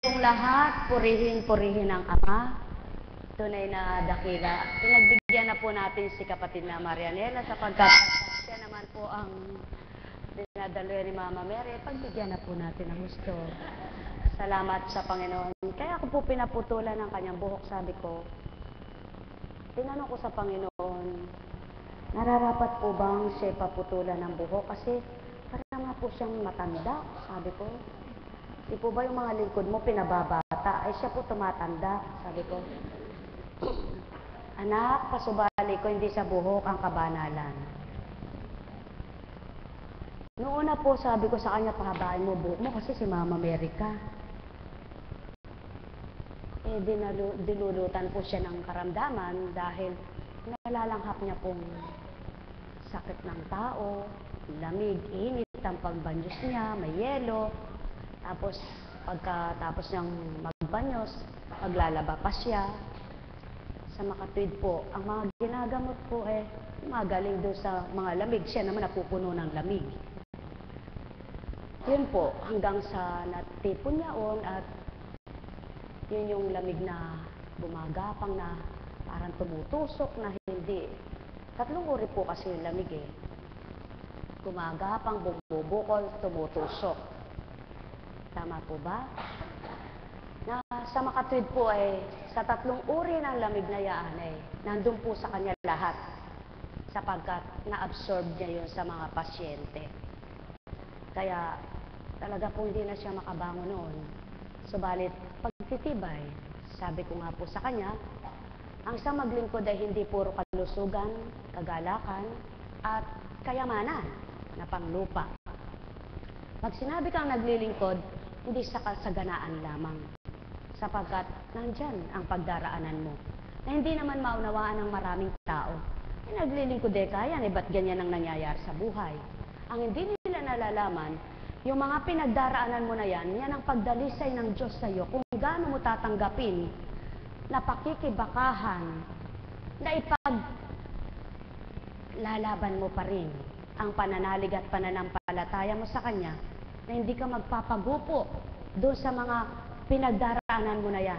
Kung lahat, purihin ang Ama, tunay na dakila. Pinagbigyan na po natin si kapatid na Marianela sapagkat siya naman po ang dinadaloy ni Mama Mary. Pagbigyan na po natin ng gusto. Salamat sa Panginoon. Kaya ako po pinaputulan ng kanyang buhok, sabi ko. Tinanong ko sa Panginoon, nararapat po bang siya paputulan ng buhok? Kasi parang nga po siyang matanda, sabi ko. Di po ba yung mga lingkod mo pinababata? Ay siya po tumatanda, sabi ko. Anak, pasubali ko, hindi sa buhok ang kabanalan. Noon na po, sabi ko sa kanya, pahabain mo buhok mo kasi si Mama Mary ka. Dilulutan po siya ng karamdaman dahil nalalanghap niya pong sakit ng tao, lamig, init, ang pagbanyos niya, may yelo. Tapos, pagkatapos niyang magbanyos, maglalaba pa siya. Sa makatwid po, ang mga ginagamot po magaling doon sa mga lamig. Siya naman napupuno ng lamig. Yun po, hanggang sa natipon niya at yun yung lamig na bumagapang na parang tumutusok na hindi. Tatlong uri po kasi yung lamig Gumagapang, bumubukol, tumutusok. Tama po ba? Na sa makatwid po sa tatlong uri ng lamig na yaan nandun po sa kanya lahat sapagkat na-absorb niya yun sa mga pasyente. Kaya talaga po hindi na siya makabangon noon. Subalit pagtitibay, sabi ko nga po sa kanya, ang isang maglingkod ay hindi puro kalusugan, kagalakan, at kayamanan na panglupa. Pag sinabi kang naglilingkod, hindi sa kasaganaan lamang, sapagkat nandyan ang pagdaraanan mo, na hindi naman maunawaan ng maraming tao. Naglilingkod kaya, ba't ganyan ang nangyayari sa buhay? Ang hindi nila nalalaman, yung mga pinagdaraanan mo na yan ang pagdalisay ng Diyos sa iyo, kung gaano mo tatanggapin na pakikibakahan, na lalaban mo pa rin ang pananalig at pananampalataya mo sa Kanya, na hindi ka magpapagupo doon sa mga pinagdaraanan mo na yan,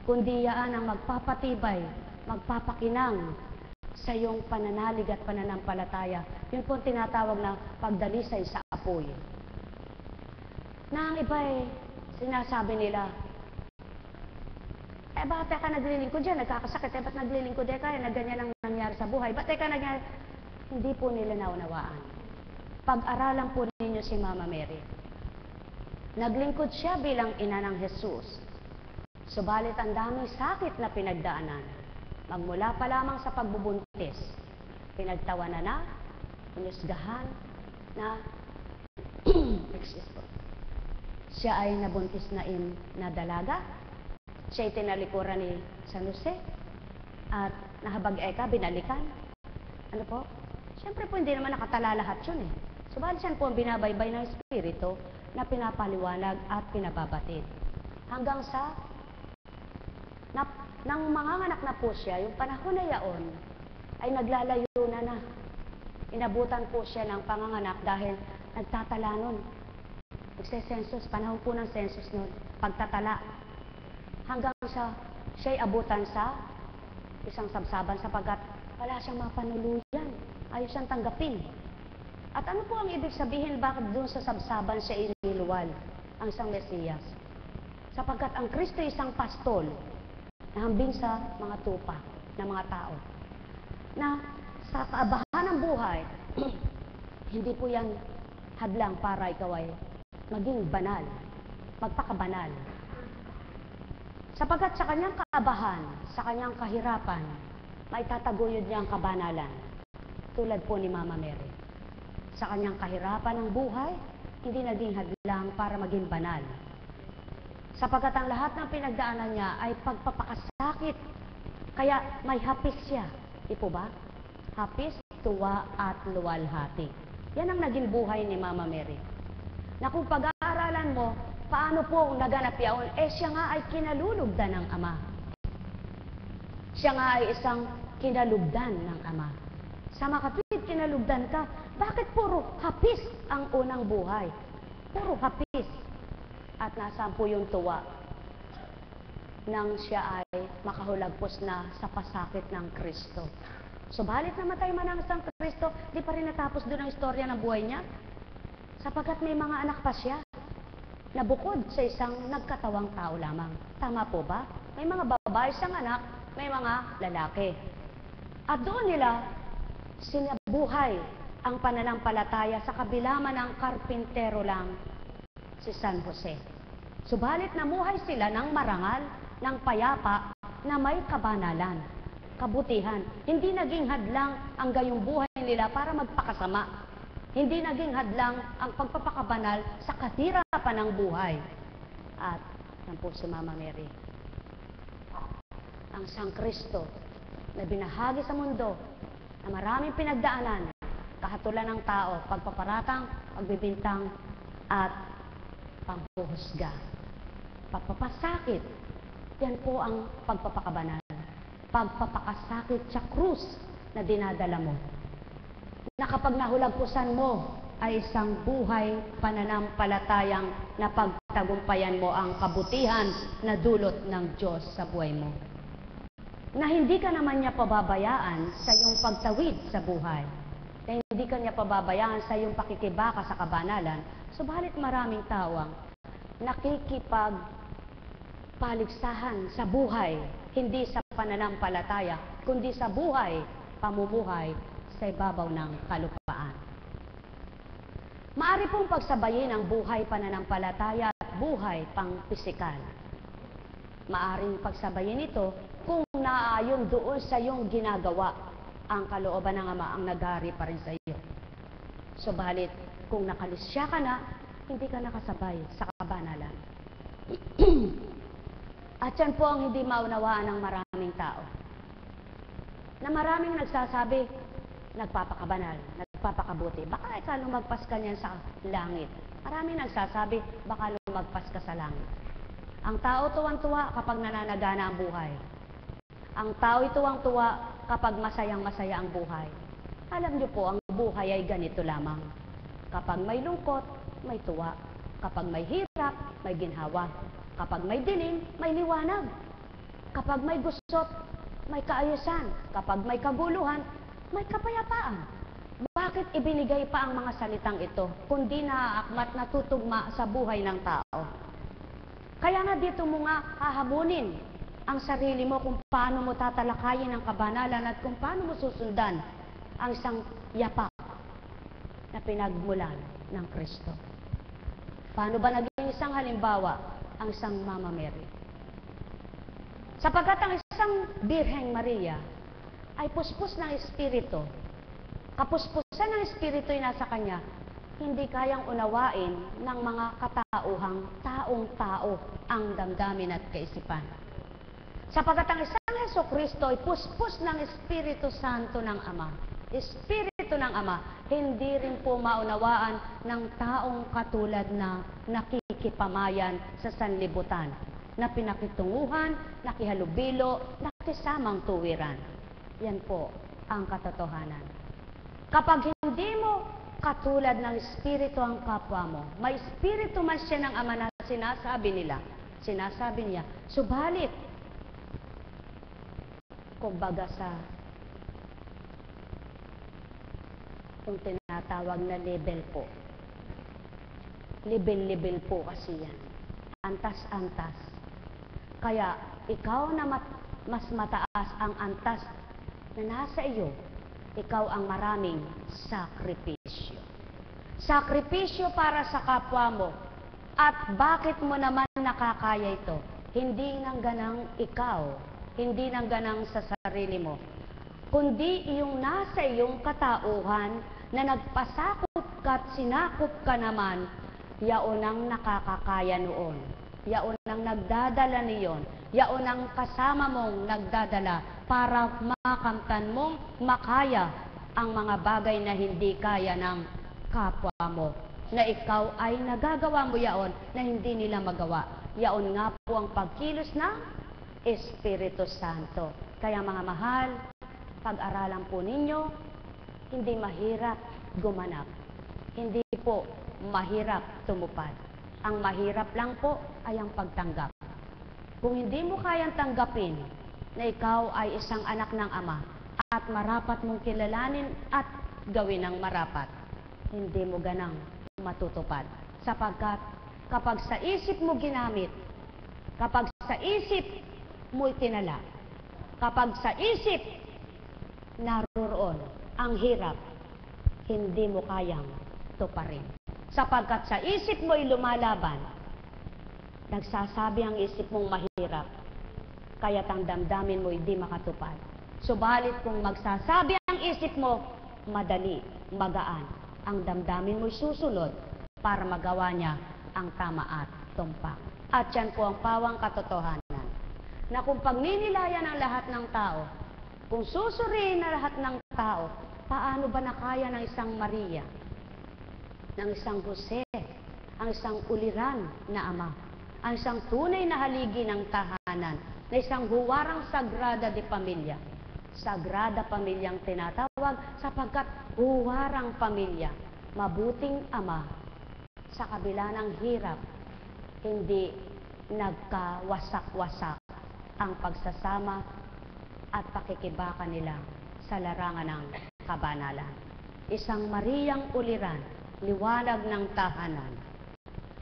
kundi yan ang magpapatibay, magpapakinang sa iyong pananalig at pananampalataya. Yun po tinatawag na pagdalisay sa apoy. Na ang iba sinasabi nila, bakit ka naglilingkod dyan? Nagkakasakit, ba't naglilingkod kaya na ganyan ang nangyari sa buhay? Ba't ka nangyari? Hindi po nila naunawaan. Pag-aralan po ninyo si Mama Mary. Naglingkod siya bilang ina ng Jesus. Subalit ang daming sakit na pinagdaanan. Magmula pa lamang sa pagbubuntis, pinagtawanan na, pinusgahan na, siya ay nabuntis na dalaga. Siya ay tinalikuran ni San Jose at nahabag binalikan. Ano po? Siyempre po hindi naman nakatala lahat yun Subalit siya po ang binabaybay ng Espiritu na pinapaliwanag at pinababatid. Hanggang sa nang manganganak na po siya, yung panahon na yaon ay naglalayo na. Inabutan po siya ng panganganak dahil nagtatala nun. Nagse-census, panahon po ng census nun, pagtatala. Hanggang sa siya'y abutan sa isang sabsaban sapagkat wala siyang mapanuluyan. Ayaw siyang tanggapin. At ano po ang ibig sabihin bakit doon sa sabsaban siya iniluwal ang isang Mesiyas? Sapagkat ang Kristo ay isang pastol na hambing sa mga tupa ng mga tao. Na sa kaabahan ng buhay, hindi po yan hadlang para ikaw ay maging banal, magpakabanal. Sapagkat sa kanyang kaabahan, sa kanyang kahirapan, maitataguyod niya ang kabanalan. Tulad po ni Mama Mary. Sa kanyang kahirapan ng buhay, hindi naging hadlang para maging banal. Sapagkat ang lahat ng pinagdaanan niya ay pagpapakasakit. Kaya may hapis siya. Di po ba? Hapis, tuwa at luwalhati. Yan ang naging buhay ni Mama Mary. Na kung pag-aaralan mo, paano po naganap yaon? Siya nga ay kinalulugdan ng Ama. Siya nga ay isang kinalugdan ng Ama. Sa makatwid, kinalugdan ka. Bakit puro hapis ang unang buhay? Puro hapis. At nasaan po yung tuwa? nang siya ay makahulagpos na sa pasakit ng Kristo. Subalit namatay man ang isang Kristo, di pa rin natapos doon ang istorya ng buhay niya. Sapagkat may mga anak pa siya na bukod sa isang nagkatawang tao lamang. Tama po ba? May mga babae siyang anak, may mga lalaki. At doon nila sinabuhay ang pananampalataya sa kabila man ng karpintero lang si San Jose. Subalit namuhay sila ng marangal, ng payapa na may kabanalan, kabutihan. Hindi naging hadlang ang gayong buhay nila para magpakasama. Hindi naging hadlang ang pagpapakabanal sa kahirapan ng buhay. At yan po si Mama Mary. Ang Sang Kristo na binahagi sa mundo na maraming pinagdaanan, kahatulan ng tao, pagpaparatang, pagbibintang, at panghuhusga. Pagpapasakit, yan po ang pagpapakabanal. Pagpapakasakit sa krus na dinadala mo. Na kapag nahulagpusan mo ay isang buhay pananampalatayang napagtagumpayan mo ang kabutihan na dulot ng Diyos sa buhay mo. Na hindi ka naman niya pababayaan sa iyong pagtawid sa buhay. Na hindi ka niya pababayaan sa iyong pakikibaka sa kabanalan. Subalit maraming tao ang nakikipagpaligsahan sa buhay, hindi sa pananampalataya, kundi sa buhay, pamumuhay sa ibabaw ng kalupaan. Maari pong pagsabayin ang buhay pananampalataya at buhay pang-pisikal. Maaring pagsabayin ito kung naaayon doon sa iyong ginagawa. Ang kalooban ng Ama ang naghari pa rin sa iyo. Subalit, kung nakalisya ka na, hindi ka nakasabay sa kabanalan. At yan po ang hindi maunawaan ng maraming tao. Na maraming nagsasabi, nagpapakabanal, nagpapakabuti. Baka ikaw lumagpas ka niyan sa langit. Maraming nagsasabi, baka lumagpas ka sa langit. Ang tao tuwang-tuwa kapag nananagana ang buhay. Ang tao tuwang-tuwa kapag masayang-masaya ang buhay. Alam niyo po, ang buhay ay ganito lamang. Kapag may lungkot, may tuwa. Kapag may hirap, may ginhawa. Kapag may dilim, may liwanag. Kapag may gusot, may kaayusan. Kapag may kaguluhan, may kapayapaan. Bakit ibinigay pa ang mga salitang ito, kundi naaakmat na tutugma sa buhay ng tao? Kaya nga dito mo nga hahamunin ang sarili mo kung paano mo tatalakayin ang kabanalan at kung paano mo susundan ang isang yapak na pinagmulan ng Kristo. Paano ba naging isang halimbawa ang isang Mama Mary? Sapagkat ang isang Birheng Maria ay puspos ng Espiritu. Kapuspusan ng Espiritu ay nasa kanya, hindi kayang unawain ng mga katauhang taong-tao ang damdamin at kaisipan. Sapagkat ang isang Hesukristo ay puspos ng Espiritu Santo ng Ama. Espiritu ng Ama, hindi rin po maunawaan ng taong katulad na nakikipamayan sa sanlibutan, na pinakitunguhan, nakihalubilo, nakisamang tuwiran. Yan po ang katotohanan. Kapag hindi mo katulad ng Espiritu ang kapwa mo, may Espiritu man siya ng Ama na sinasabi niya, subalit, kumbaga sa kung tinatawag na level po. Level po kasi yan. Antas-antas. Kaya ikaw na mas mataas ang antas na nasa iyo, ikaw ang maraming sakripisyo. Sakripisyo para sa kapwa mo. At bakit mo naman nakakaya ito? Hindi nang ganang ikaw, hindi nang ganang sa sarili mo, kundi iyong nasa iyong katauhan na nagpasakop ka at sinakop ka naman, yaon ang nakakakaya noon. Yaon ang nagdadala niyon. Yaon ang kasama mong nagdadala para makamtan mong makaya ang mga bagay na hindi kaya ng kapwa mo. Na ikaw ay nagagawa mo yaon na hindi nila magawa. Yaon nga po ang pagkilos ng Espiritu Santo. Kaya mga mahal, pag-aralan po ninyo, hindi mahirap gumanap. Hindi po mahirap tumupad. Ang mahirap lang po ay ang pagtanggap. Kung hindi mo kayang tanggapin na ikaw ay isang anak ng Ama at marapat mong kilalanin at gawin ng marapat, hindi mo ganang matutupad. Sapagkat kapag sa isip mo ginamit, kapag sa isip mo itinala, kapag sa isip naroroon ang hirap, hindi mo kayang tuparin. Sapagkat sa isip mo ay lumalaban, nagsasabi ang isip mong mahirap, kaya't ang damdamin mo hindi makatupad. Subalit kung magsasabi ang isip mo, madali, magaan, ang damdamin mo'y susunod para magawa niya ang tama at tumpak. At yan po ang pawang katotohanan, na kung pagninilayan ang lahat ng tao, kung susuriin na lahat ng tao, paano ba nakaya ng isang Maria, ng isang Jose, ang isang uliran na ama, ang isang tunay na haligi ng tahanan, na isang huwarang sagrada de pamilya. Sagrada pamilyang tinatawag sapagkat huwarang pamilya, mabuting ama, sa kabila ng hirap, hindi nagkawasak-wasak ang pagsasama at pakikibaka nila sa larangan ng kabanalan. Isang Mariyang uliran, liwanag ng tahanan,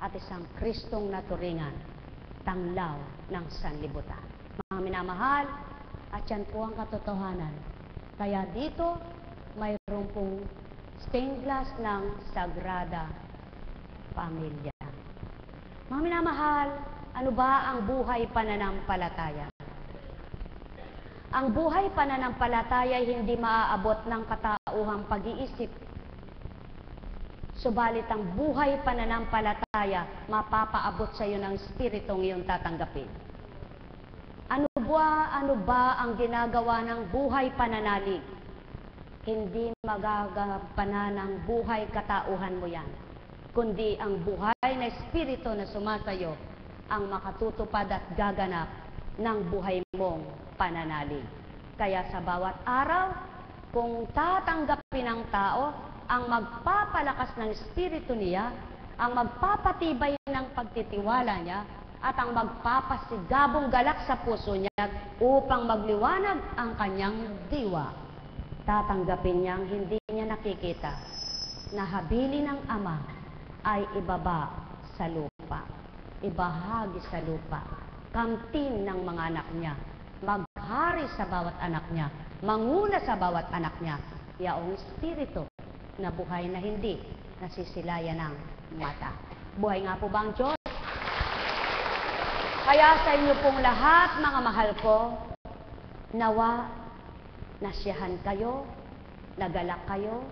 at isang Kristong naturingan, tanglaw ng sanlibutan. Mga minamahal, at yan po ang katotohanan. Kaya dito, mayroon pong stained glass ng Sagrada Pamilya. Mga minamahal, ano ba ang buhay pananampalataya? Ang buhay pananampalataya ay hindi maaabot ng katauhang pag-iisip. Subalit ang buhay pananampalataya, mapapaabot sa iyo ng Espiritong iyong tatanggapin. Ano ba ang ginagawa ng buhay pananalig? Hindi magagampanan ng buhay katauhan mo yan, kundi ang buhay na Espiritu na sumasayo ang makatutupad at gaganap ng buhay mong pananalig. Kaya sa bawat araw, kung tatanggapin ng tao ang magpapalakas ng Espiritu niya, ang magpapatibay ng pagtitiwala niya, at ang magpapasigabong galak sa puso niya upang magliwanag ang kanyang diwa, tatanggapin niyang hindi niya nakikita na habilin ng Ama ay ibaba sa lupa, ibahagi sa lupa, kamtin ng mga anak niya, maghari sa bawat anak niya, manguna sa bawat anak niya, yaong Espiritu na buhay na hindi nasisilayan ng mata. Buhay nga po ba ang Diyos? Kaya sa inyo pong lahat, mga mahal ko, nawa, nasiyahan kayo, nagalak kayo,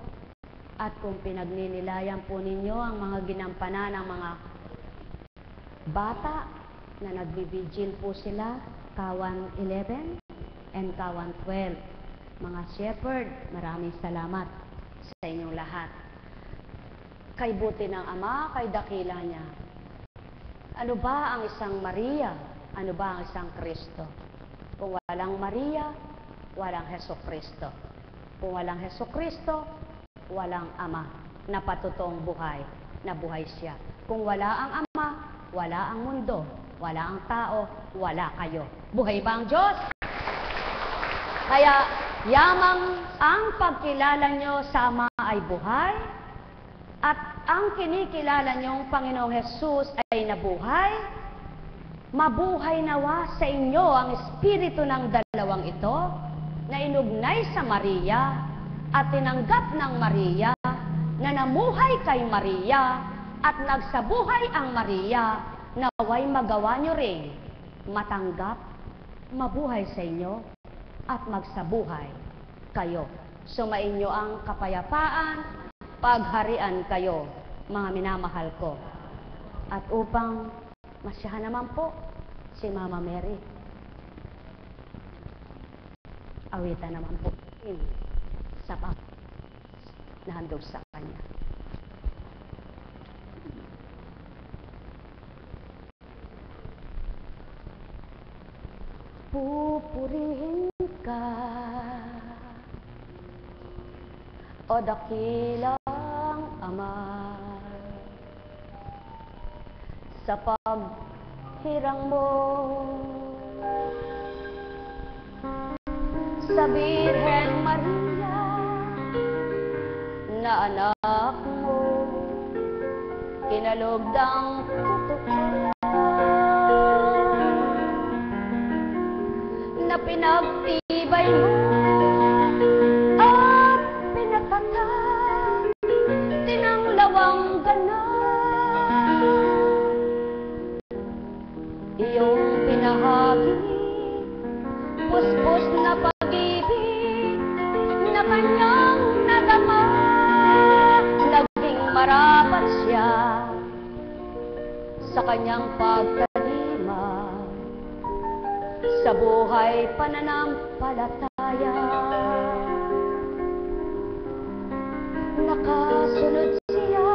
at kung pinagninilayan po ninyo ang mga ginampanan ng mga bata na nagbibigil po sila, Kawan 11 and Kawan 12. Mga shepherd, maraming salamat sa inyong lahat. Kay buti ng Ama, kay dakila niya. Ano ba ang isang Maria? Ano ba ang isang Kristo? Kung walang Maria, walang Hesukristo. Kung walang Hesukristo, walang Ama na patotoong buhay, na buhay siya. Kung wala ang Ama, wala ang mundo, wala ang tao, wala kayo. Buhay ba ang Diyos? Kaya, yamang ang pagkilala nyo sa Ama ay buhay, at ang kinikilala niyong Panginoong Hesus ay nabuhay, mabuhay nawa sa inyo ang espiritu ng dalawang ito na inugnay sa Maria at tinanggap ng Maria, na namuhay kay Maria at nagsabuhay ang Maria, naway magawa nyo rin matanggap, mabuhay sa inyo at magsabuhay kayo. Sumainyo ang kapayapaan, pagharian kayo, mga minamahal ko. At upang masyahan naman po si Mama Mary, awitan naman po sa nahandog sa kanya. Pupurihin ka, o dakilang Ama, sa paghirang mo sa Birhen Maria na anak mo, kinalugdang totoo na pinagtibay mo at pinatatag tinanglawang ganap iyong pinahagi puspos na pag-ibig na kanyang nadama naging marapat siya sa kanyang pagkalima sa buhay pananampalataya. Nakasunod siya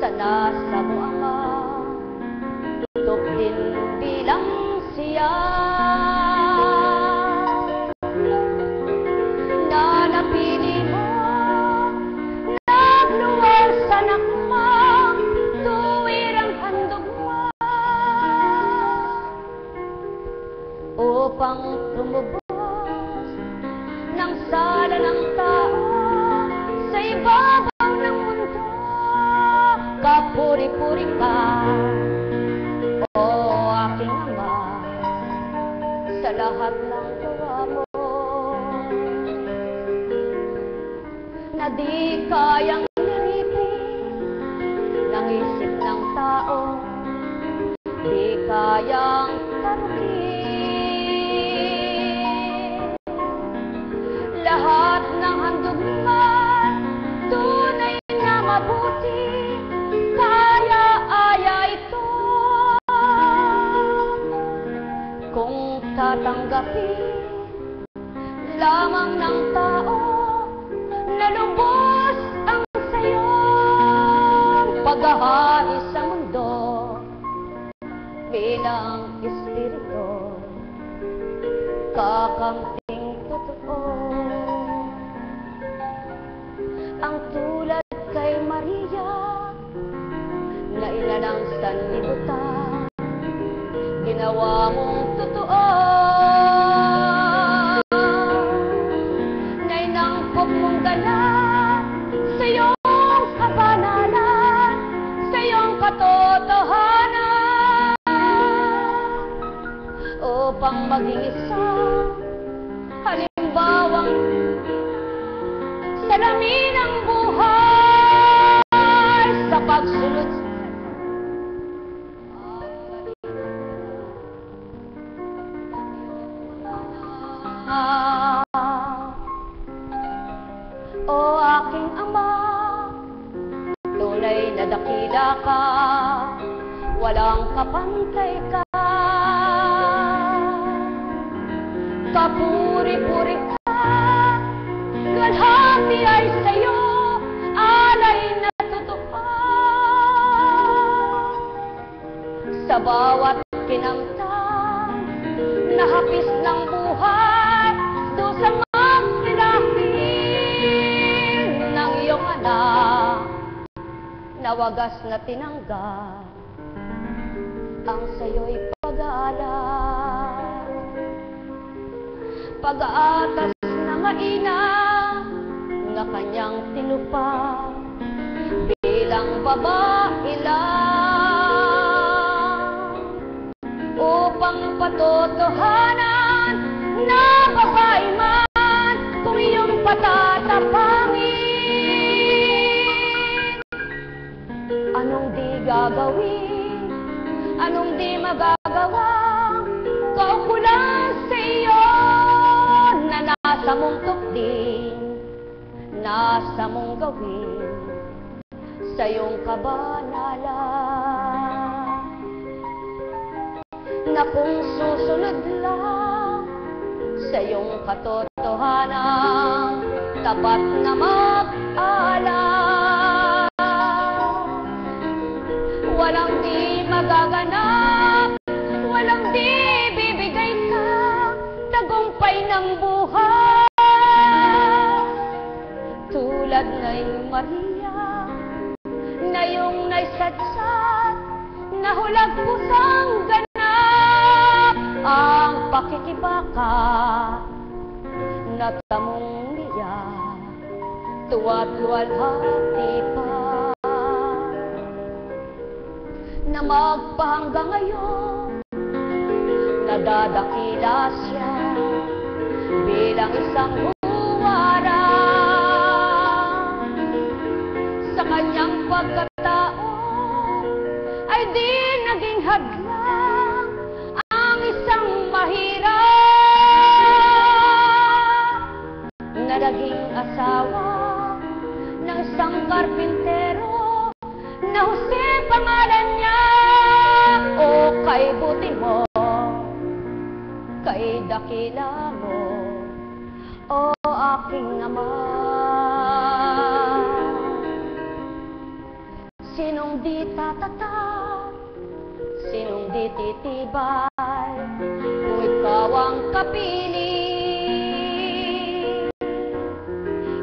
sa nasa mo Ama, tutok din bilang siya. Na napili mo, nagluwal sa nakmang tuwirang handog mo upang tumubos ng sala ng tao sa ibabaw ng mundo. Kapuri-puri ka, o aking Ama, sa lahat ng gawa mo na di kayang niripin ng isip ng tao, di kayang tarukin. Lahat ng handog man, tunay na mabuti, kaya aya ito. Kung tatanggapin lamang ng tao na lubos ang sayong paghahari sa mundo bilang espiritu, kakamping totoo ang tulad kay Maria na ina ng sanlibutan, ginawa mong totoo na inangkop mong ganap sa iyong kabanalan, sa iyong katotohanan upang maging isang halimbawang salamin ng buhay sa pagsunod sa o aking Ama, tunay na dakila ka, walang kapantay ka. Kapuri-puri ka, galhati ay sa'yo, alay na totoo. Sa bawat kinamtan, nahapis ng buhay, doon sa magpilapin ng iyong anak, na wagas na tinanggap ang sa'yo'y pag-aalala. Pag-aatas na maina na kanyang tinupad bilang babae lang upang patotohanan na babae man kung iyong patatapangin. Anong di gagawin, anong di magagawa, kaukulan sa iyo na nasa mong tukdin, nasa mong gawin sa iyong kabanalan. Na kung susunod lang sa iyong katotohanan, tapat na mag-alala, walang di magaganap, walang di bibigay ka tagumpay ng buhay. Tulad ng Maria na yung naisadsad na hulag pusang ganap ang pakikibaka Binata mong niya, tuwa't luwalhati pa, na magpahanggang ngayon, nadadakila siya bilang isang huwarang. Sa kanyang pagkatao ay di naging hadlang ang isang mahirap na naging asawa ng isang karpintero na Jose pangalan niya. O kay buti mo, kay dakila mo, o aking ama. Sinong di tatatak, sinong di titibay, kung ikaw ang kapili.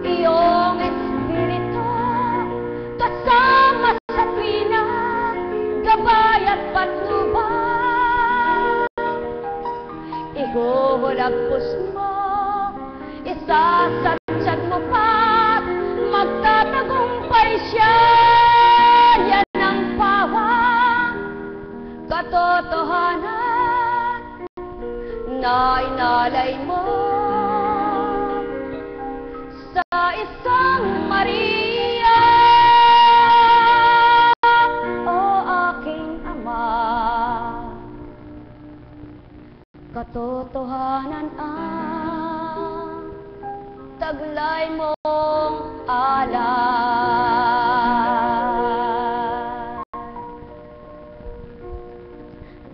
Iyong espiritu kasama sa tuwina, gabay at patnubay. Ihuhulagpos mo, isasatsad mo pa't magtatagumpay siya. Yan ang pawang katotohanan na inalay mo sa isang Maria. O aking ama, katotohanan ang taglay mong alay.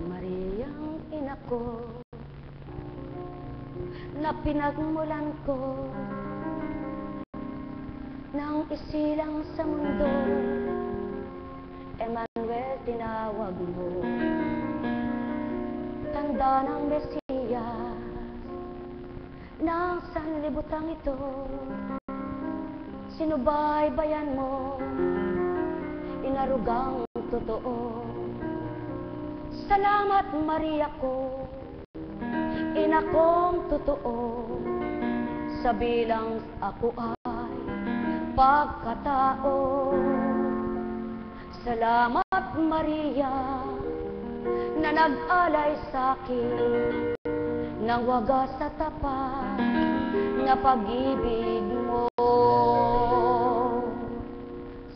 Mariang ina ko, na pinagmulan ko nang isilang sa mundo, Emmanuel tinawag mo, tanda ng Mesiyas ng sanlibutan ito. Sinubaybayan mo, inarugang totoo. Salamat Maria ko, ina kong totoo, sa bilang ako ay pagkatao. Salamat Maria, na nag-alay sa'kin ng wagas sa tapat na pag-ibig mo.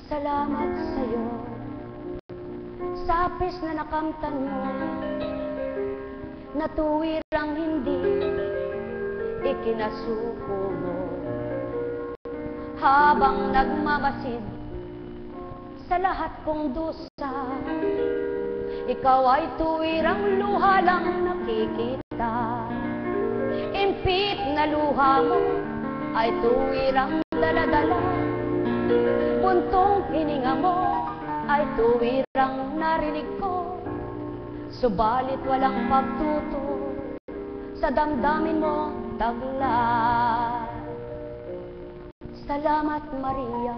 Salamat sa'yo, sa apis na nakamtan mo, na tuwirang hindi ikinasuko mo. Habang nagmamasid sa lahat kong dusa, ikaw ay tuwirang luha lang nakikita. Impit na luha mo ay tuwirang daladala. Buntong hininga mo ay tuwirang narinig ko. Subalit walang pagtuto sa damdamin mo taglay. Salamat Maria,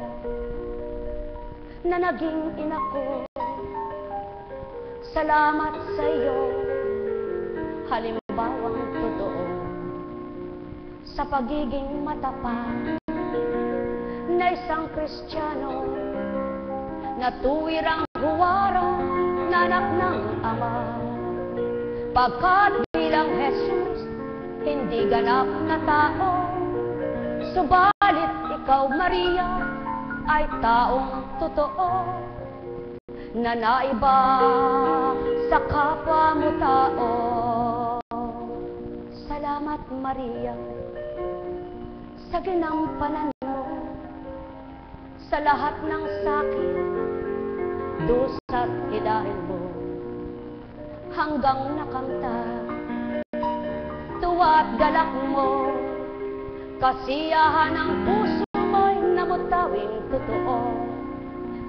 na naging ina ko. Salamat sa iyo, halimbawang totoo, sa pagiging matapat na isang Kristiyano, na tuwirang huwarang na anak ng Ama. Pagkat bilang Jesus, hindi ganap na tao, subalit ikaw Maria ay taong totoo, na naiba sa kapwa mo tao. Salamat Maria, sa ginampanan mo, sa lahat ng sakit, dusa't hidahil mo, hanggang nakamtan, tuwa't galak mo, kasiyahan ng puso mo'y namutawing totoo.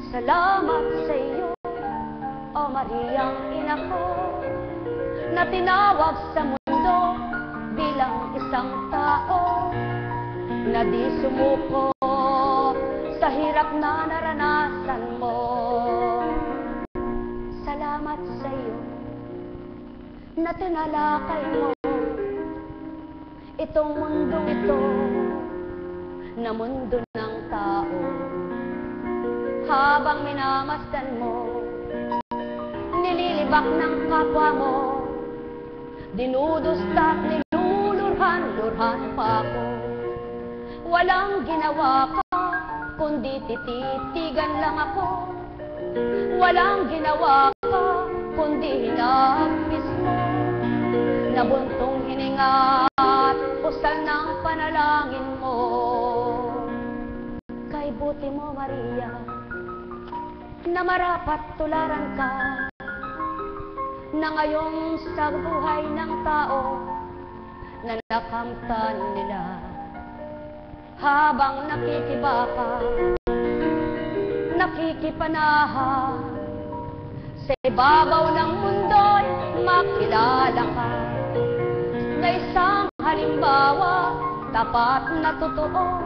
Salamat sa iyo, O Mariang ina ko, na tinawag sa mundo bilang isang tao, na di sumuko sa hirap na naranasan mo. Salamat sa iyo, na tinalakay mo itong mundong ito na mundo ng tao. Habang minamasdan mo, nililibak ng kapwa mo, dinudustak, nilulurhan-lurhan pa ako. Walang ginawa ka, kundi tititigan lang ako. Walang ginawa ka, kundi hinapis mo. Nabuntong hininga at pusal ng panalangin mo. Kay buti mo, Maria, na marapat tularan ka, na ngayong sa buhay ng tao na nakamtan nila. Habang nakikibaka, nakikipanaha, sa ibabaw ng mundo'y makilala ka, na isang halimbawa, tapat na totoo,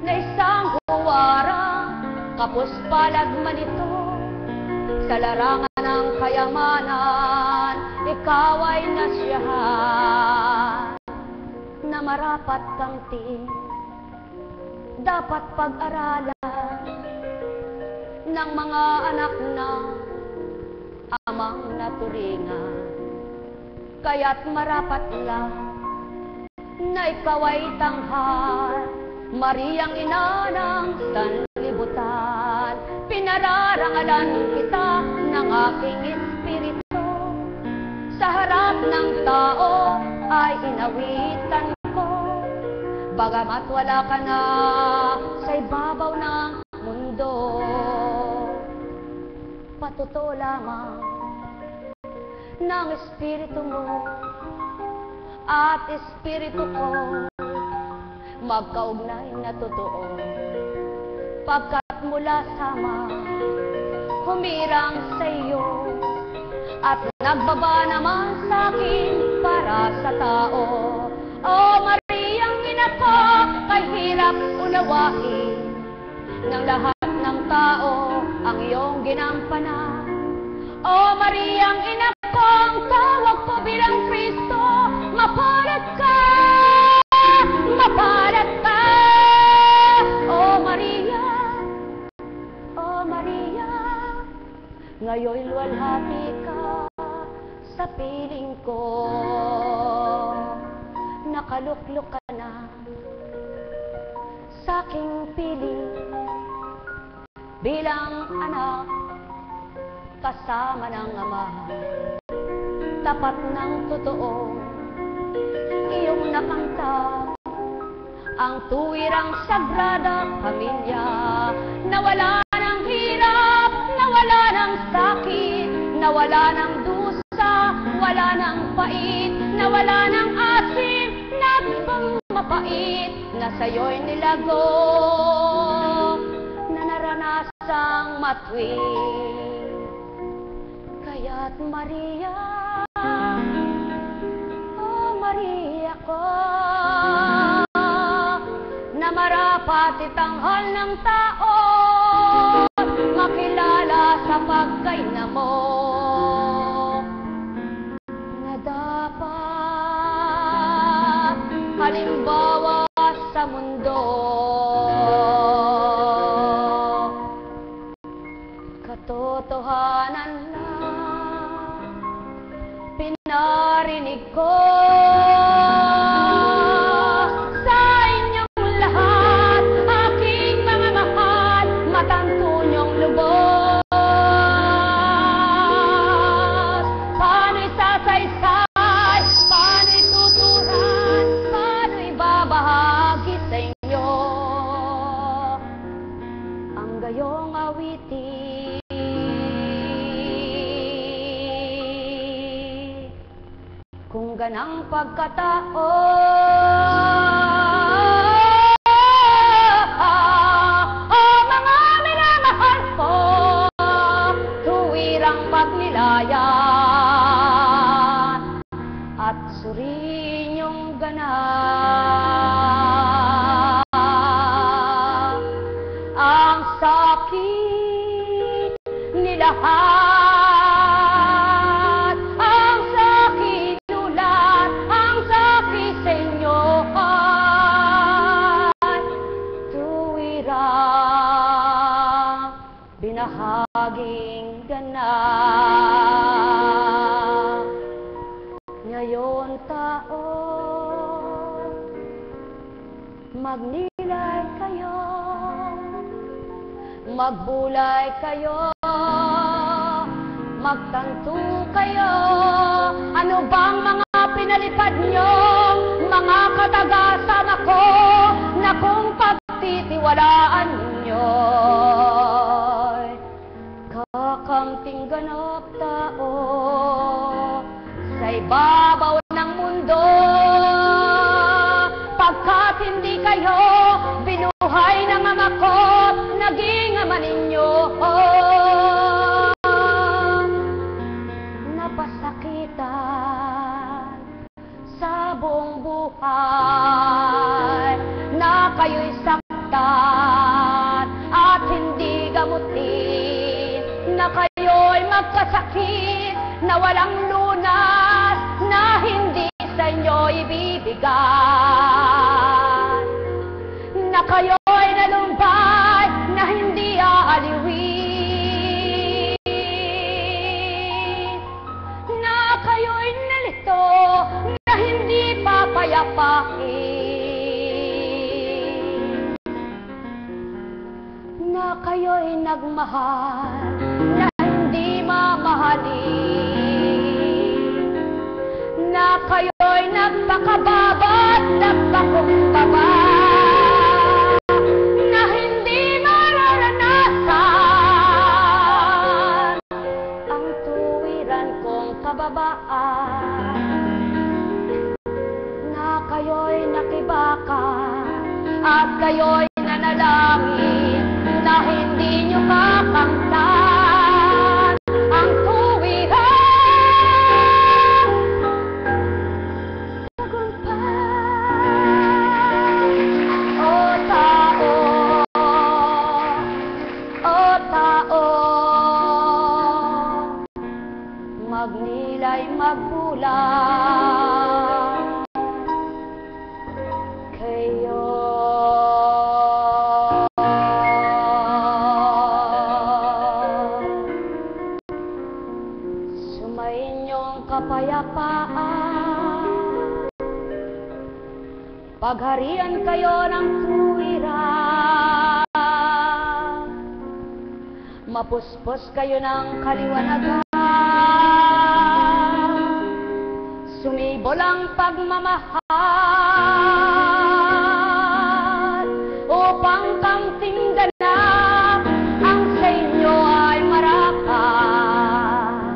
na isang huwara, kapus-palad man ito, sa larangan ng kayamanan, ikaw ay nasiyahan, na marapat kang tiin, dapat pag-aralan ng mga anak na amang naturingan. Kaya't marapat lang na ikaw ay tanghal, Mariang ina ng sanlibutan. Pinararangalan kita ng aking espiritu, sa harap ng tao ay inawitan ko, bagamat wala ka na sa ibabaw ng mundo. Patuto lamang ng espiritu mo at espiritu ko, magkaugnay na totoo, pagkat mula sama humirang sa iyo at nagbaba naman sa akin para sa tao. O Mariang ina ko, kay hirap unawain ng lahat ng tao ang iyong ginampanan. O Mariang ina ko, ang tawag ko bilang Kristo, mapalad ka, mapalad ka. O Maria, o Maria, ngayon'y luwalhati ka sa piling ko. Nakaluklok ka na sa aking piling bilang anak kasama ng ama. Tapat ng totoo iyong nakangkap ang tuwirang sagrada pamilya, nawala ng hirap, nawala ng sakit, nawala ng dusa, wala ng pait, nawala ng asim, nagbang mapait, na sa'yo'y nilago, na naranasang matwid. Kaya't Maria, oh Maria ko, na marapat itanghal ng tao, makilala sa pagkaina mo, na dapat halimbawa sa mundo. Katotohanan lang pinarinig ko sa inyong lahat, aking mga mahal, matanto niyong lubos. Paano'y sasaysay, paano'y tuturan, paano'y babahagi sa inyo ang gayong awitin. Kung ganang pagkataon, oh mga minamahal ko, tuwirang pagnilayan at suriin niyong ganap ang sakit ni lahat. Ang sakit ulat, ang sakit sa inyo, ngayon tao, magnilay kayo, magbulay kayo, magtanto kayo. Ano bang mga pinalipad nyo, mga katagasan ako, na kung pagtitiwalaan nyo, kakamting ganap tao sa ibabaw ng mundo. Pagkat hindi kayo binuhay ng ama ko, naging ama ninyo. Napasakitan sa buong buhay, na kayo'y saktan at hindi gamutin, na kayo'y magkasakit na walang lunas, na hindi sa inyo ibibigay, na kayo'y nalumbay na hindi aaliwin, na kayo'y nalito na hindi papayapain, na kayo'y nagmahal na hindi mamahalin, na kayo'y nagpakababa't nagpakumbaba, na hindi mararanasan ang tuwiran kong kababaan, na kayo'y nakibakan at kayo'y nanalangin na hindi nyo makamtan ang tuwiran. Tagumpay, o tao, o tao, magnilay, magbulay kayo. Sumainyong kapayapaan, pagharian kayo ng tuwiran, mapuspos kayo ng kaliwanagan, sumibol ang pagmamahal, upang kamting ganap ang sa inyo ay marapat,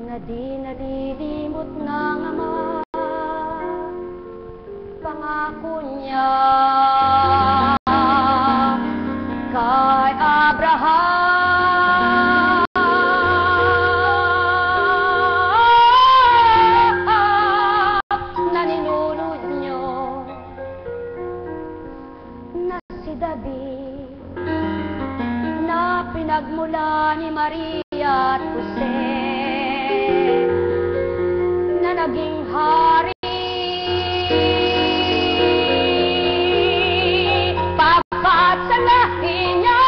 na di nalilimot ng ama pangako niya kay Abraham. Na ninulod nyo na si David, na pinagmula ni Maria at Jose, na naging hari pagkat sa lahi niya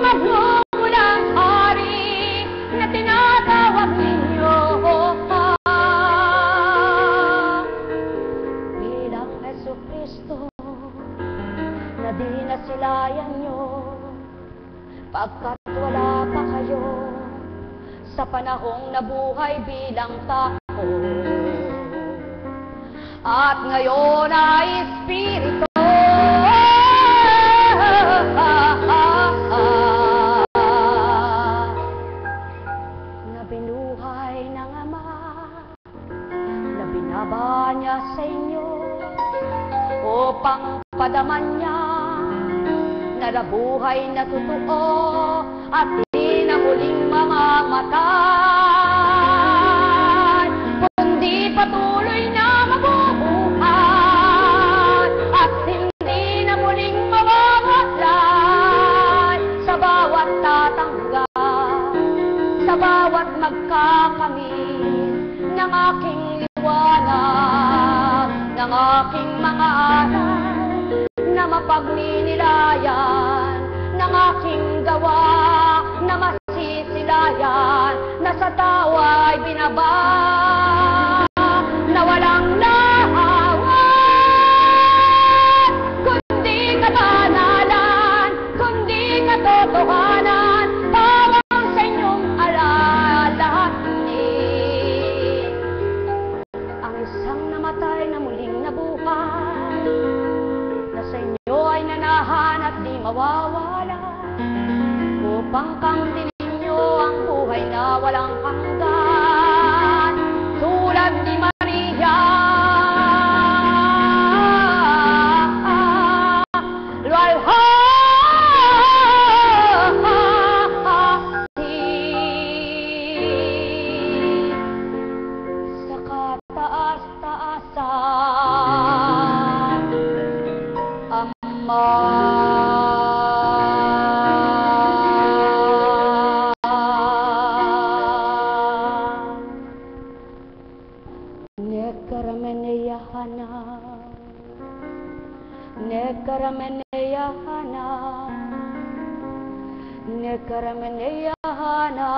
magmumulang hari na tinatawag ninyo bilang Jesucristo, na di nasilayan nyo pagkat wala pa kayo sa panahong nabuhay bilang tao, at ngayon ay Espiritu na binuhay ng Ama, na binaba niya sa inyo upang padaman niya na nabuhay na totoo at di na muling mamamatay, kundi patuloy na mabubuhay at hindi na muling mamamatay sa bawat tatanggap, sa bawat magkakamit ng aking liwanag, ng aking mga aral na mapagninilayan, ng aking gawa na masisilayan, na sa tao ay binaba na walang lahawan, kundi kabanalan, kundi katotohanan, pawang sa inyong alalahanin. Ang isang namatay na muling nabuhay, na sa inyo ay nanahan at di mawawala, upang kamtin ninyo ang buhay na walang hanggan, tulad ni Maria. Sa kataas-taasan, Ama. Nekarameneyahana, nekarameneyahana, nekarameneyahana,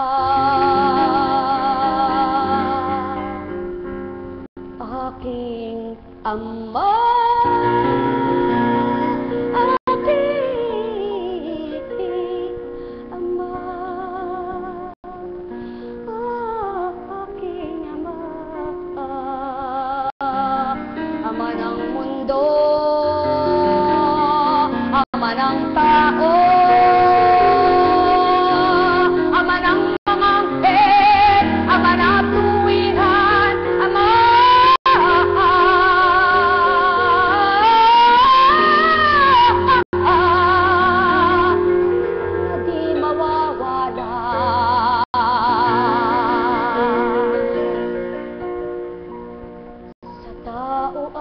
aking Ama, aking Ama, aking Ama, Ama ng mundo, Ama ng tao, Ama ng mga anghel, Ama ng tuwiran, Ama. Na di mawawala. Sa tao ay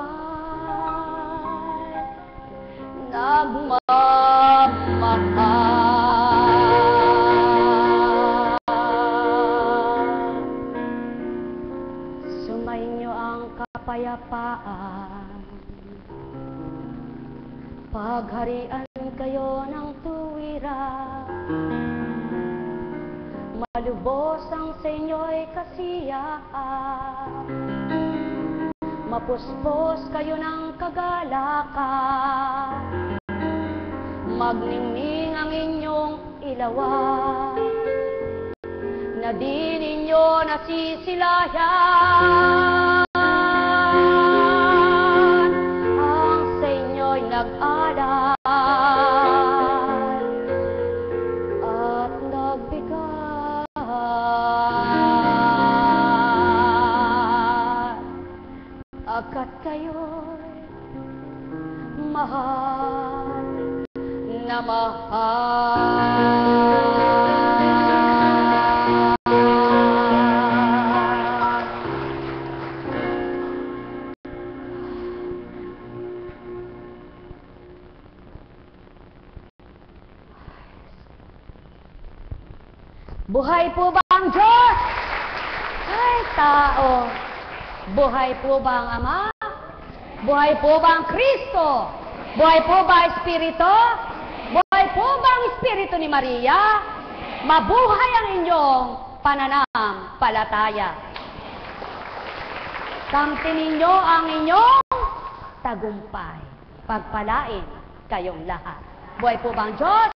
nagmamahal. Sumainyo ang kapayapaan, pagharian kayo ng tuwiran, malubos ang sa inyo'y kasiyahan, mapuspos kayo ng kagalakan, magningning ang inyong ilawan, na di ninyo nasisilayan, ang sa inyo'y nag-alay at nagbigay, agkat kayo'y mahal na mahal. Buhay po ba ang Diyos? Ay, tao. Buhay po ba ang Ama? Buhay po ba ang Kristo? Buhay po ba ang Espiritu? Buhay po ba ang Espiritu ni Maria? Mabuhay ang inyong pananampalataya. Kamtin ninyo ang inyong tagumpay. Pagpalain kayong lahat. Buhay po ba ang Diyos?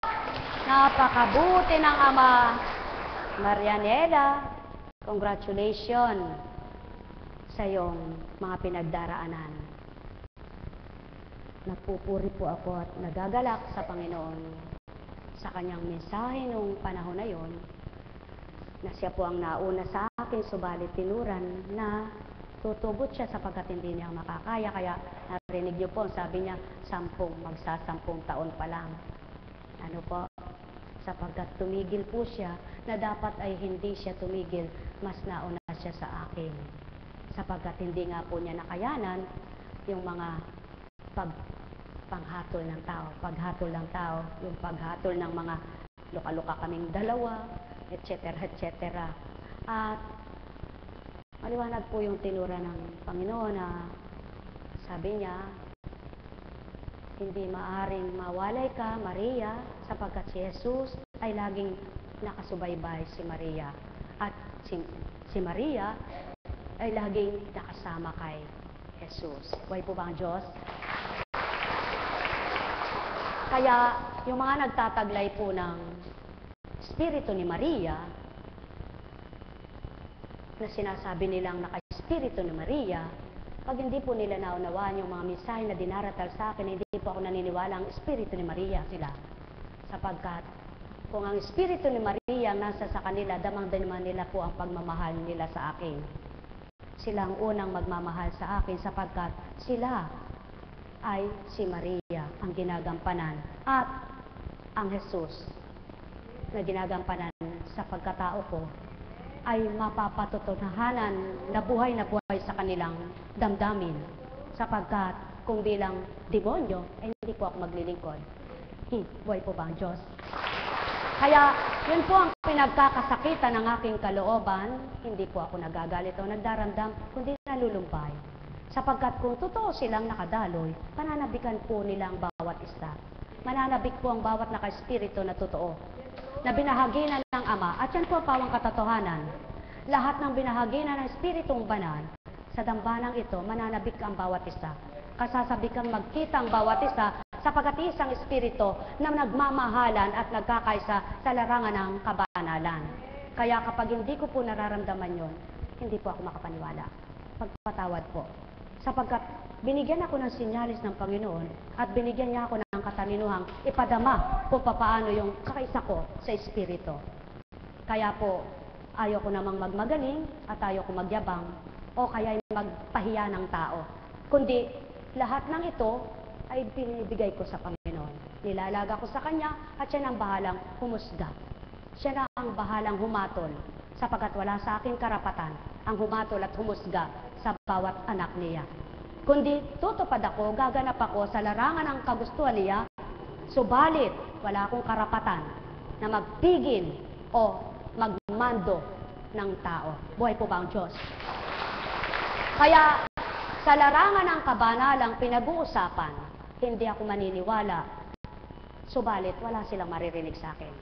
Napakabuti ng Ama. Marianela, congratulations sa iyong mga pinagdaraanan. Nagpupuri po ako at nagagalak sa Panginoon sa kanyang mensahe noong panahon na yon, na siya po ang nauna sa akin, subalit tinuran na tutugot siya sapagkat hindi niya makakaya. Kaya narinig niyo po, sabi niya, magsasampung taon pa lang. Ano po? Sapagkat tumigil po siya, na dapat ay hindi siya tumigil, mas nauna siya sa akin. Sapagkat hindi nga po niya nakayanan yung mga paghatol ng tao, yung paghatol ng mga luka-luka kaming dalawa, etc., etc. At maliwanag po yung tinura ng Panginoon na sabi niya, hindi maaring mawalay ka, Maria, sapagkat si Jesus ay laging nakasubaybay si Maria. At si Maria ay laging nakasama kay Jesus. Buhay po ba ang Diyos? Kaya yung mga nagtataglay po ng Espiritu ni Maria, na sinasabi nilang naka-Espiritu ni Maria, pag hindi po nila naunawaan yung mga mensahe na dinaratal sa akin, hindi po ako naniniwala ang Espiritu ni Maria sila. Sapagkat kung ang Espiritu ni Maria nasa sa kanila, damang-daman nila po ang pagmamahal nila sa akin. Sila ang unang magmamahal sa akin sapagkat sila ay si Maria ang ginagampanan at ang Jesus na ginagampanan sa pagkatao ko ay mapapatutunahanan na buhay sa kanilang damdamin sapagkat kung bilang demonyo ay hindi po ako maglilingkod. Buhay po ba ang Diyos? Kaya yun po ang pinagkakasakitan ng aking kalooban. Hindi po ako nagagalit o nagdaramdam kundi nalulumbay. Sapagkat kung totoo silang nakadaloy, pananabikan po nilang bawat isa. Mananabik po ang bawat naka-espiritu na totoo, na binahaginan ng Ama, at yan po ang pawang katotohanan. Lahat ng binahaginan ng Espiritong Banal, sa dambanang ito, mananabik ang bawat isa. Kasasabi kang magkita ang bawat isa, sapagkat isang Espiritu na nagmamahalan at nagkakaisa sa larangan ng kabanalan. Kaya kapag hindi ko po nararamdaman yon, hindi po ako makapaniwala. Pagpatawad po. Sapagkat binigyan ako ng sinyalis ng Panginoon at binigyan niya ako ng katalinuhang ipadama kung papaano yung kakaisa ko sa Espiritu. Kaya po, ayaw ko namang magmagaling at ayaw ko magyabang o kaya magpahiya ng tao. Kundi lahat ng ito ay binibigay ko sa Panginoon. Nilalaga ko sa Kanya at siya ang bahalang humusga. Siya na ang bahalang humatol sapagkat wala sa aking karapatan ang humatol at humusga sa bawat anak niya. Kundi tutupad ako, gaganap ako sa larangan ng kagustuhan niya, subalit wala akong karapatan na magpigil o magmando ng tao. Buhay po ba ang Diyos? Kaya sa larangan ng kabanalang pinag-uusapan, hindi ako maniniwala, subalit wala silang maririnig sa akin.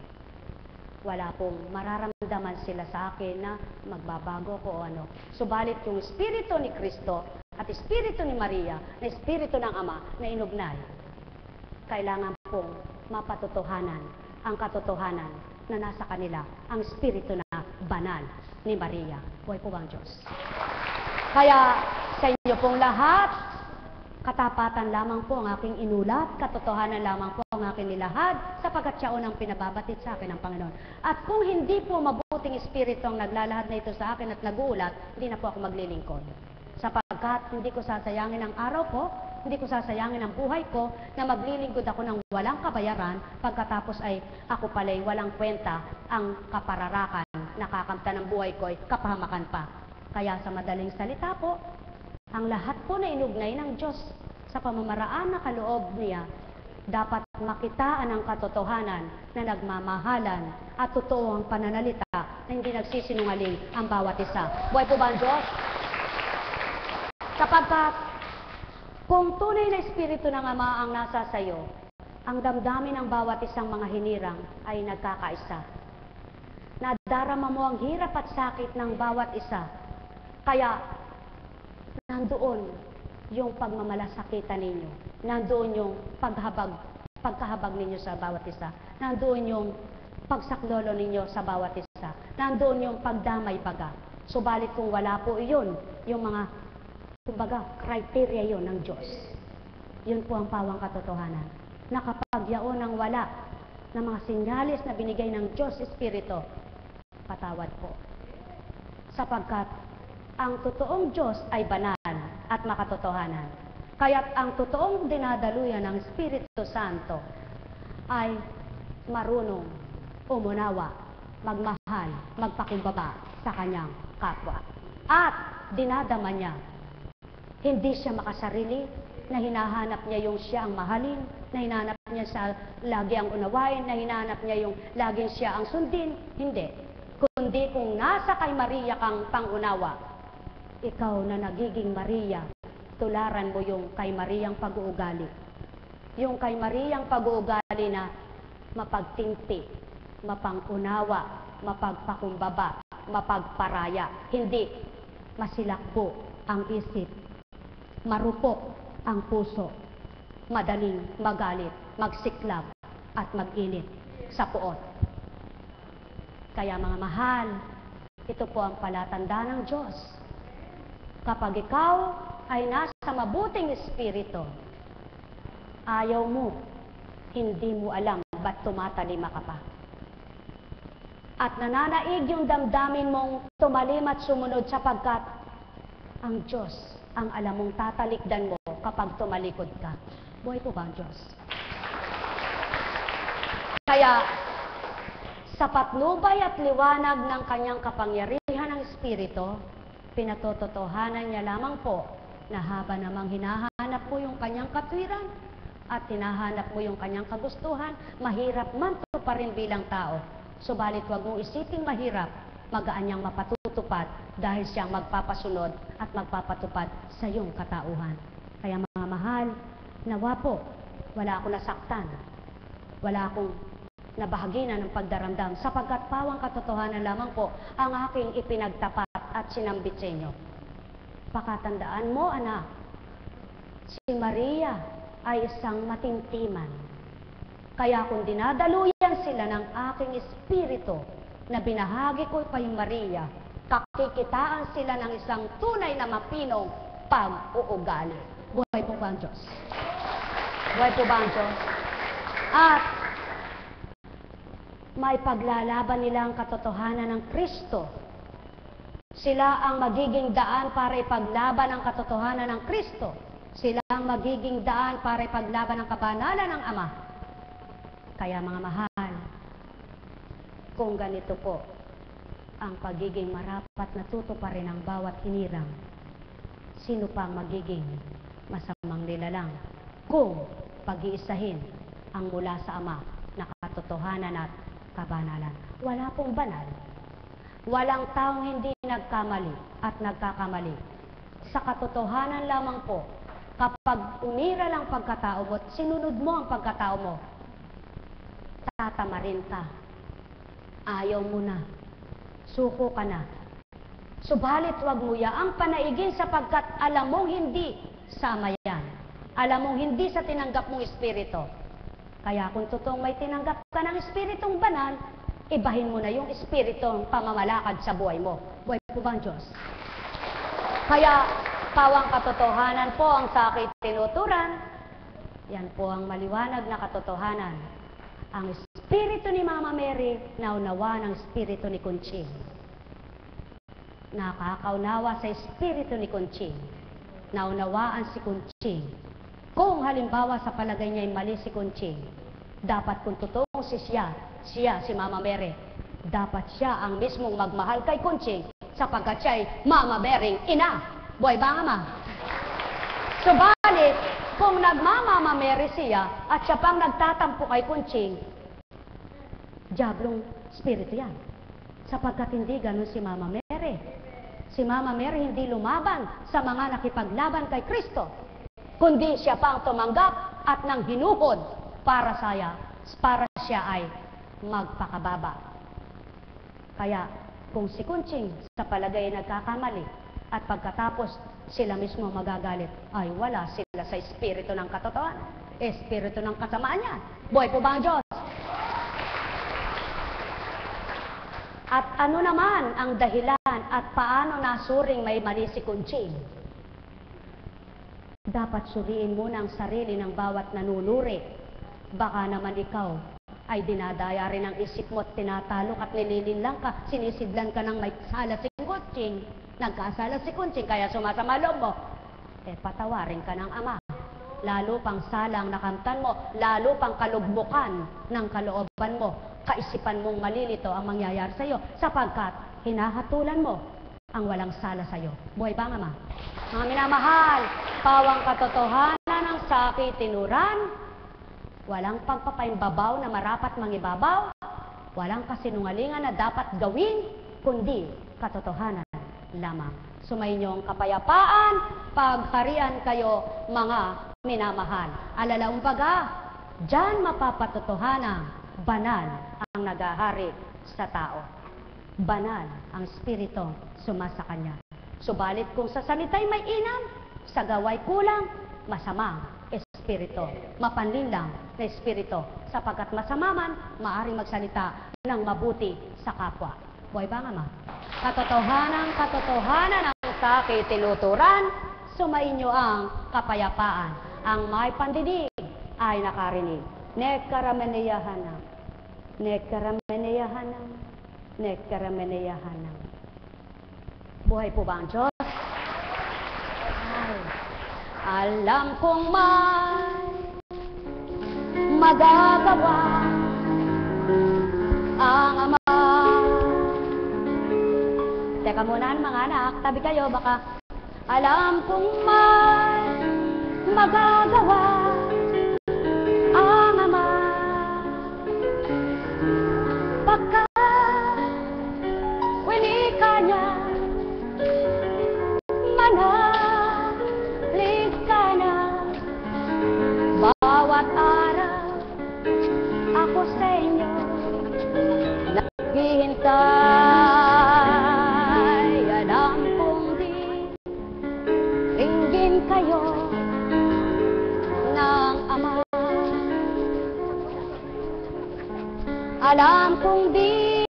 Wala pong mararamdaman sila sa akin na magbabago ko o ano. Subalit yung Espiritu ni Kristo at Espiritu ni Maria, na Espiritu ng Ama na inugnay, kailangan pong mapatotohanan ang katotohanan na nasa kanila, ang Espiritu na banal ni Maria. Buhay po ba ang Diyos? Kaya sa inyo pong lahat, katapatan lamang po ang aking inulat, katotohanan lamang po ang aking nilahad, sapagkat siya unang pinababatid sa akin ng Panginoon. At kung hindi po mabuting espiritu ang naglalahad na ito sa akin at nag-uulat, hindi na po ako maglilingkod. Sapagkat hindi ko sasayangin ang araw ko, hindi ko sasayangin ang buhay ko, na maglilingkod ako ng walang kabayaran, pagkatapos ay ako pala'y walang kwenta, ang kapararakan, nakakamta ng buhay ko ay kapahamakan pa. Kaya sa madaling salita po, ang lahat po na inugnay ng Diyos sa pamamaraan na kaloob niya, dapat makitaan ang katotohanan na nagmamahalan at totoo ang pananalita na hindi nagsisinungaling ang bawat isa. Buhay po ba ang Diyos? Sapagkat kung tunay na Espiritu ng Ama ang nasa sayo, ang damdamin ng bawat isang mga hinirang ay nagkakaisa. Nadarama mo ang hirap at sakit ng bawat isa. Kaya nandoon yung pagmamalasakitan ninyo. Nandoon yung pagkahabag ninyo sa bawat isa. Nandoon yung pagsaklolo ninyo sa bawat isa. Nandoon yung pagdamay-baga. Subalit kung wala po iyon, yung mga, kumbaga, criteria yon ng Diyos. Yun po ang pawang katotohanan. Na kapag yaon ang wala ng mga sinyalis na binigay ng Diyos Espiritu, patawad po. Sapagkat ang totoong Diyos ay banal at makatotohanan. Kaya't ang totoong dinadaluyan ng Espiritu Santo ay marunong umunawa, magmahal, magpakumbaba sa kanyang kapwa. At dinadama niya, hindi siya makasarili, na hinahanap niya yung siya ang mahalin, na hinahanap niya sa lagi ang unawain, na hinahanap niya yung laging siya ang sundin. Hindi. Kundi kung nasa kay Maria kang pangunawa, ikaw na nagiging Maria, tularan mo yung kay Mariang pag-uugali. Yung kay Mariang pag-uugali na mapagtingti, mapangunawa, mapagpakumbaba mapagparaya. Hindi, masilakbo ang isip, marupok ang puso, madaling magalit, magsiklab at mag-init sa puot. Kaya mga mahal, ito po ang palatandaan ng Diyos. Kapag ikaw ay nasa mabuting espiritu, ayaw mo, hindi mo alam ba't tumatalima ka pa. At nananaig yung damdamin mong tumalim at sumunod sapagkat ang Diyos ang alam mong tatalikdan mo kapag tumalikod ka. Buhay po ba ang Diyos? Kaya, sa patnubay at liwanag ng kanyang kapangyarihan ng Espiritu, pinatototohanan niya lamang po na haba namang hinahanap mo yung kanyang katwiran at hinahanap mo yung kanyang kagustuhan, mahirap man to pa rin bilang tao. Subalit huwag mong isiping mahirap, magaan niyang mapatutupad dahil siyang magpapasunod at magpapatupad sa iyong katauhan. Kaya mga mahal, nawa po, wala akong nasaktan, wala akong nabahaginan ng pagdaramdam, sapagkat pawang katotohanan lamang po ang aking ipinagtapat at sinambit sa inyo. Pakatandaan mo, anak, si Maria ay isang matintiman. Kaya kung dinadaluyan sila ng aking espiritu na binahagi ko pa yung Maria, kakikitaan sila ng isang tunay na mapinong pag-uugali. Buhay po ba ang Diyos? Buhay po ba ang Diyos? At may paglalaban nila ang katotohanan ng Kristo. Sila ang magiging daan para ipaglaban ang katotohanan ng Kristo. Sila ang magiging daan para ipaglaban ang kabanalan ng Ama. Kaya mga mahal, kung ganito po ang pagiging marapat na tutuparin ng bawat hinirang, sino pa ang magiging masamang nilalang kung pag-iisahin ang mula sa Ama na katotohanan at kabanalan? Wala pong banal. Walang taong hindi nagkamali at nagkakamali. Sa katotohanan lamang po, kapag umira lang pagkatao mo at sinunod mo ang pagkatao mo, tatamarin ka. Ayaw mo na. Suko ka na. Subalit wag mo yaang panaigin sapagkat alam mong hindi sama yan. Alam mong hindi sa tinanggap mong espiritu. Kaya kung totoong may tinanggap ka ng espiritong banal, ibahin mo na yung espiritong pamamalakad sa buhay mo. Buhay po ba ang Diyos? Kaya, pawang katotohanan po ang sa akin tinuturan. Yan po ang maliwanag na katotohanan. Ang espiritu ni Mama Mary, naunawa ng espiritu ni Conching. Nakakaunawa sa espiritu ni Conching. Naunawaan si Conching. Kung halimbawa sa palagay niya ay mali si Conching, dapat kung totoong si Mama Mary, dapat siya ang mismong magmahal kay Conching sapagkat siya ay Mama Mary'ng ina. Buhay ba nga ma? Subalit, kung nagmamama Mary siya at siya pang nagtatampo kay Conching, diablong spirito yan. Sapagkat hindi ganun si Mama Mary. Si Mama Mary hindi lumaban sa mga nakipaglaban kay Kristo, kundi siya pang tumanggap at nang hinuhod para siya ay magpakababa. Kaya kung si Conching sa palagay nagkakamali at pagkatapos sila mismo magagalit, ay wala sila sa espiritu ng katotohanan, espiritu ng kasamaan niya. Buhay po ba ang Diyos? At ano naman ang dahilan at paano nasuring may mali si Conching? Dapat suriin muna ang sarili ng bawat nanunuri. Baka naman ikaw ay dinadaya rin ang isip mo at tinatalok at nililinlang ka, sinisidlan ka ng may sala si Conching. Nagkasala si Conching, kaya sumasama loob mo. Patawarin ka ng Ama. Lalo pang salang nakamtan mo, lalo pang kalugbukan ng kalooban mo. Kaisipan mong malilito ang mangyayari sa iyo sapagkat hinahatulan mo ang walang sala sa iyo. Buhay ba nga ma? Mga minamahal, pawang katotohanan ng sakit tinuran, walang pagpapaimbabaw na marapat mangibabaw, walang kasinungalingan na dapat gawin, kundi katotohanan lamang. Sumayinyong kapayapaan, pagharian kayo mga minamahal. Alalaong baga, diyan mapapatotohanan banal ang nagahari sa tao. banal ang Espiritu sumasa kanya. Subalit kung sa salita'y may inam, sa gawa'y kulang, masamang Espiritu, mapanlinlang na Espiritu, sapagkat masama man, maaaring magsalita ng mabuti sa kapwa. Buhay ba nga ma? Katotohanan ang sa akin tinuturan, sumainyo ang kapayapaan. Ang may pandinig ay nakarinig. Nekarameneyahanam, nekarameneyahanam, nekarameneyahanam. Buhay po ba ang Diyos? Ay, alam kong may magagawa ang Ama. Teka muna mga anak, tabi kayo baka. Alam kong may magagawa ang Ama. Pagkat winika niya, manalig ka na. Bawat araw ako sa inyo naghihintay. Alam kong di ringgin kayo ng Ama. Alam kong di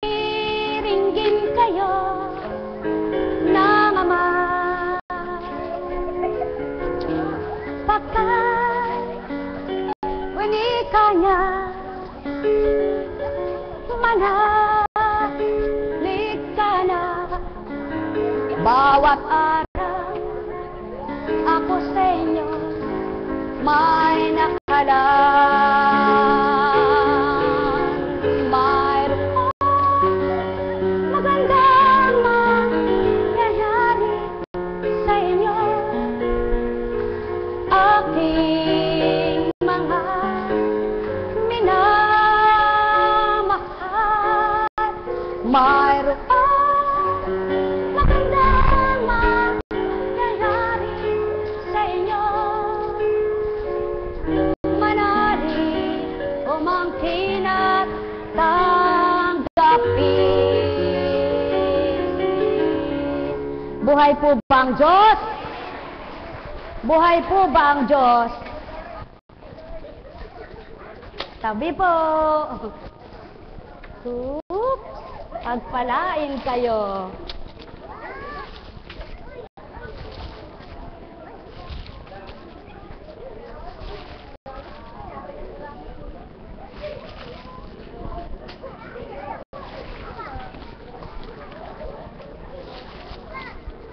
ringgin kayo ng Ama. Pagkat winika niya, manalig ka na. Bawat araw ako sa inyo may nakalaan. Mayroon magandang mangyayari sa inyo. Aking mga minamahal, mayroon magandang mangyayari sa inyo. Manalig umangkin at tanggapin. Buhay po ba ang Diyos? Buhay po ba ang Diyos? Tabi po. Oops, pagpalain kayo.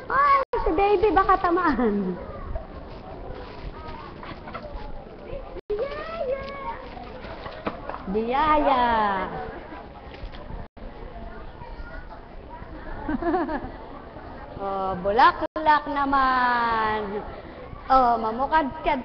Ay, si baby baka tamaan. Biyaya. Oh, bulaklak naman. Oh, mamukadkad.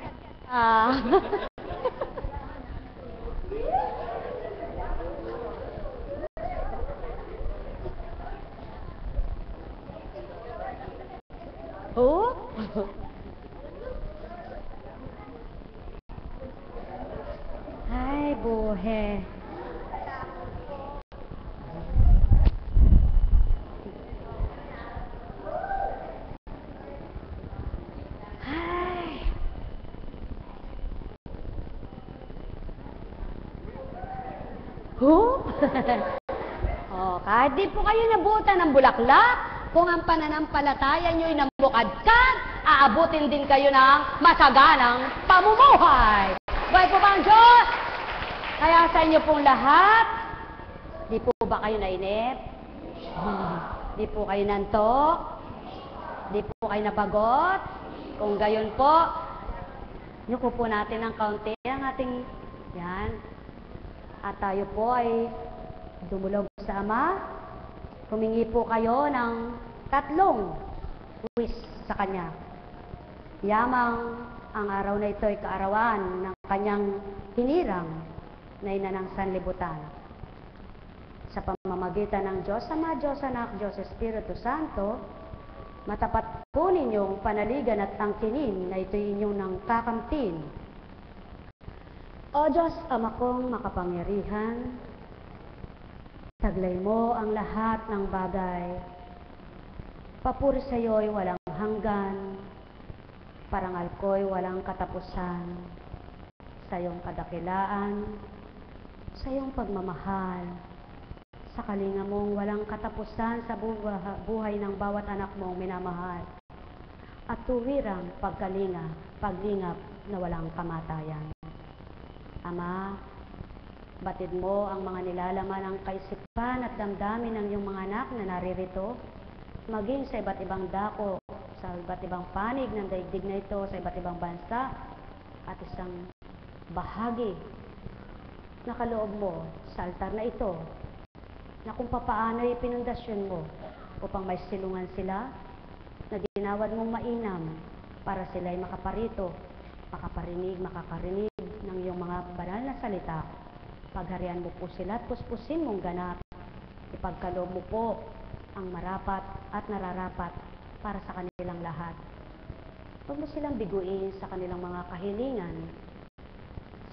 Oh? Ay, buhe. Ay. Oh? Oh, kahit di po kayo nabutan ng bulaklak, kung ang pananampalataya nyo'y namukadkad, aabutin din kayo ng masaganang pamumuhay. Buhay po ba ang Diyos? Kaya sa inyo pong lahat, di po ba kayo nainip? Di po kayo nantok? Di po kayo nabagot? Kung gayon po, yuko po natin ng kaunti ang ating, yan. At tayo po ay dumulog sa Ama. Humingi po kayo ng 3 wish sa Kanya. Yamang ang araw na ito ay kaarawan ng Kanyang hinirang na ina ng sanlibutan. Sa pamamagitan ng Diyos Ama, Diyos Anak, Diyos Espiritu Santo, matapat po ninyong panaligan at tangkinin na ito'y inyong nang kakamtin. O Diyos, Ama kong makapangyarihan, Taglay mo ang lahat ng bagay. Papuri sa iyo'y walang hanggan. Parangal ko'y walang katapusan. Sa iyong kadakilaan, sa iyong pagmamahal, sa kalinga mong walang katapusan sa buhay ng bawat anak mong minamahal. At tuwirang paglingap na walang kamatayan. Ama, batid mo ang mga nilalaman ng kaisipan at damdamin ng iyong mga anak na naririto, maging sa iba't ibang dako, sa iba't ibang panig ng daigdig na ito, sa iba't ibang bansa, at isang bahagi na kaloob mo sa altar na ito, na kung papaano ipinundasyon mo upang may silungan sila, na dinawad mong mainam para sila'y makaparito, makakarinig ng iyong mga banal na salita. Pagharian mo po sila at puspusin mong ganap. Ipagkaloob mo po ang marapat at nararapat para sa kanilang lahat. Huwag mo silang biguin sa kanilang mga kahilingan.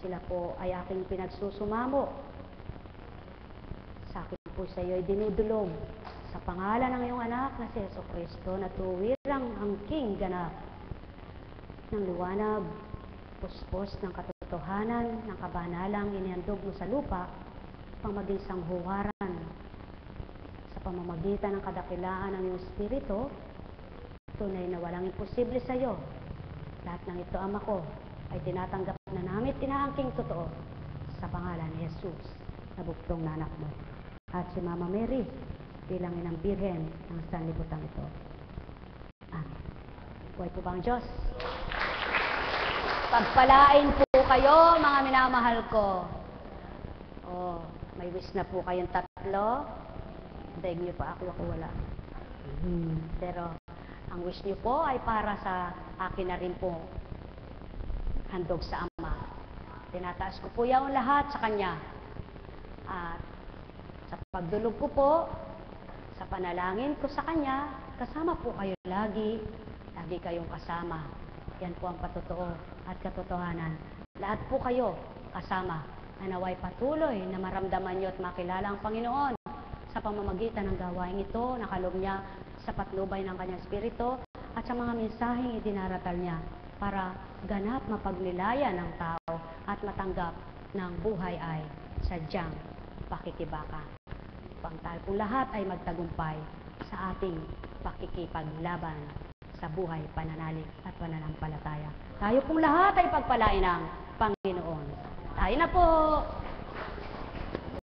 Sila po ay aking pinagsusumamo. Sa akin po sa iyo ay dinudulog sa pangalan ng iyong anak na si Jesucristo na tuwirang angking ganap ng liwanag, puspos ng katotohanan, ng kabanalang inihandog mo sa lupa, pang maging sanghuwaran sa pamamagitan ng kadakilaan ng iyong Espiritu. Tunay na walang imposible sa iyo. Lahat ng ito, Ama ko, ay tinatanggap na namin tinaangking totoo sa pangalan ni Jesus na buktong na anak mo. At si Mama Mary bilang inang birhen ng sanlibutan ito. Amen. Buhay po ba ang Diyos? Pagpalain po kayo, mga minamahal ko. Oh, may wish na po kayong tatlo. Daig niyo pa ako wala. Pero ang wish niyo po ay para sa akin na rin po. Handog sa Ama. Tinataas ko po yung lahat sa Kanya. At sa pagdulog ko po, sa panalangin ko sa Kanya, kasama po kayo lagi. Lagi kayong kasama. Yan po ang patotoo at katotohanan. Lahat po kayo kasama na naway patuloy na maramdaman nyo at makilala ang Panginoon sa pamamagitan ng gawain ito, nakaloob niya sa patnubay ng Kanyang Espiritu at sa mga mensaheng idinaratal niya para ganap mapagnilayan ng tao at matanggap ng buhay ay sadyang pakikibaka. Upang tayo pong lahat ay magtagumpay sa ating pakikipaglaban sa buhay, pananalig at pananampalataya. Tayo pong lahat ay pagpalain ng Panginoon. Tayo na po!